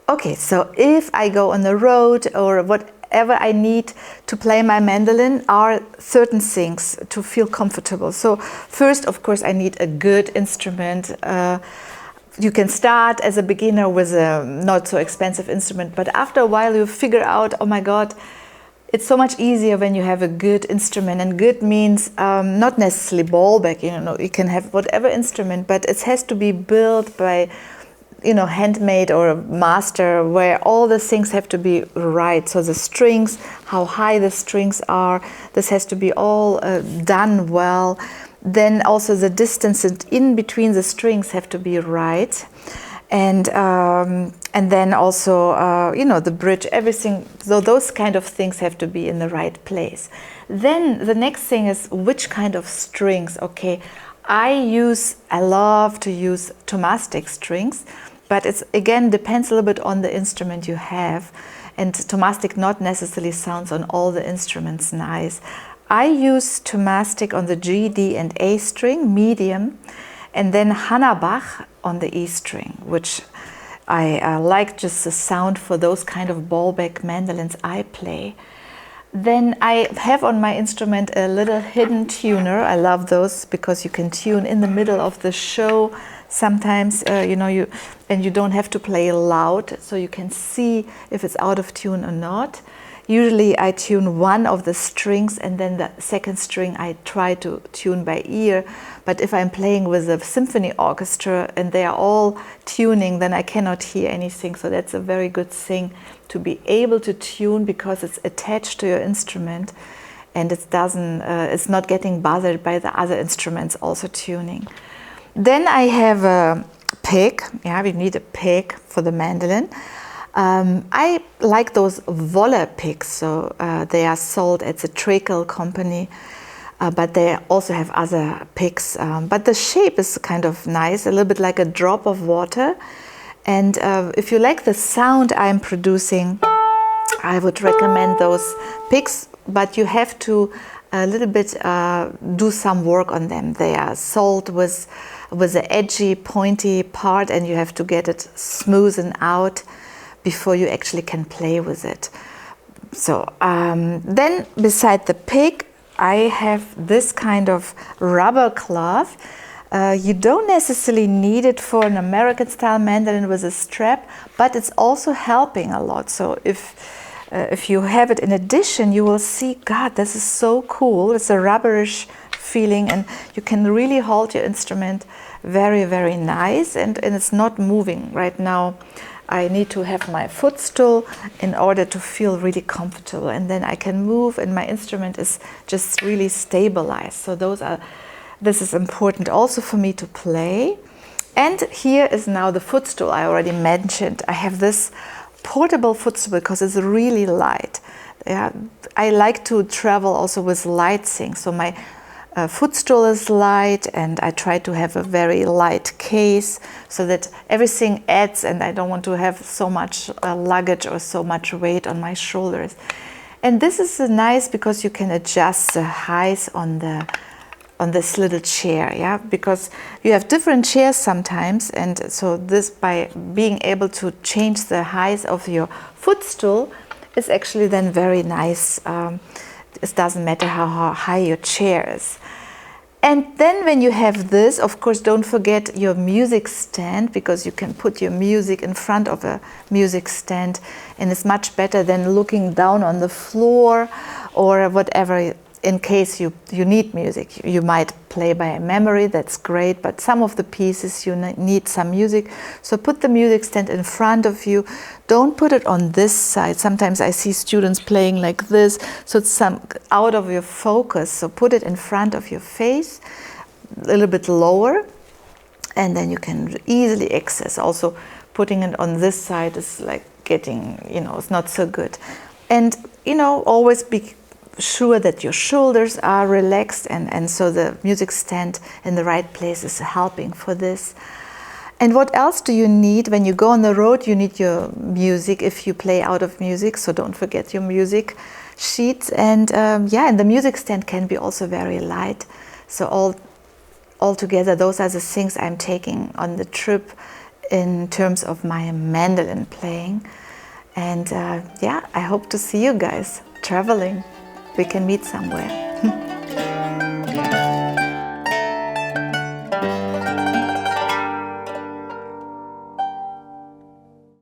Okay, so if I go on the road or whatever I need to play my mandolin are certain things to feel comfortable. So first, of course, I need a good instrument. You can start as a beginner with a not so expensive instrument, but after a while you figure out, oh my God, it's so much easier when you have a good instrument. And good means not necessarily ballback, you can have whatever instrument, but it has to be built by, handmade or a master, where all the things have to be right. So the strings, how high the strings are, this has to be all done well. Then also the distance in between the strings have to be right. And then also, the bridge, everything, so those kind of things have to be in the right place. Then the next thing is which kind of strings. Okay, I love to use tomastic strings, but it's again depends a little bit on the instrument you have. And tomastic not necessarily sounds on all the instruments nice. I use tomastic on the G, D, and A string, medium, and then Hannabach on the E string, which I like just the sound for those kind of ballback mandolins I play. Then I have on my instrument a little hidden tuner. I love those because you can tune in the middle of the show. Sometimes, and you don't have to play loud, so you can see if it's out of tune or not. Usually I tune one of the strings and then the second string I try to tune by ear. But if I'm playing with a symphony orchestra and they are all tuning, then I cannot hear anything. So that's a very good thing to be able to tune because it's attached to your instrument and it's not getting bothered by the other instruments also tuning. Then I have a pick. Yeah, we need a pick for the mandolin. I like those Wolle picks, so they are sold at the Treacle company, but they also have other picks. But the shape is kind of nice, a little bit like a drop of water. And if you like the sound I'm producing, I would recommend those picks, but you have to a little bit do some work on them. They are sold with the edgy, pointy part, and you have to get it smoothened out before you actually can play with it. So then beside the pick, I have this kind of rubber cloth. You don't necessarily need it for an American style mandolin with a strap, but it's also helping a lot. So if you have it in addition, you will see, God, this is so cool. It's a rubberish feeling and you can really hold your instrument very, very nice, and it's not moving. Right now I need to have my footstool in order to feel really comfortable, and then I can move and my instrument is just really stabilized. So this is important also for me to play. And here is now the footstool I already mentioned. I have this portable footstool because it's really light. Yeah, I like to travel also with light things. So my footstool is light, and I try to have a very light case so that everything adds, and I don't want to have so much luggage or so much weight on my shoulders. And this is nice because you can adjust the height on this little chair, yeah, because you have different chairs sometimes, and so this, by being able to change the height of your footstool, is actually then very nice. It doesn't matter how high your chair is. And then when you have this, of course, don't forget your music stand, because you can put your music in front of a music stand, and it's much better than looking down on the floor or whatever. In case you need music, you might play by memory, that's great, but some of the pieces you need some music. So put the music stand in front of you. Don't put it on this side. Sometimes I see students playing like this, so it's out of your focus. So put it in front of your face, a little bit lower, and then you can easily access. Also, putting it on this side is like getting, it's not so good. And, always be sure that your shoulders are relaxed, and so the music stand in the right place is helping for this. And what else do you need when you go on the road? You need your music if you play out of music, so don't forget your music sheets. And and the music stand can be also very light. So all together, those are the things I'm taking on the trip in terms of my mandolin playing. And yeah, I hope to see you guys traveling. We can meet somewhere.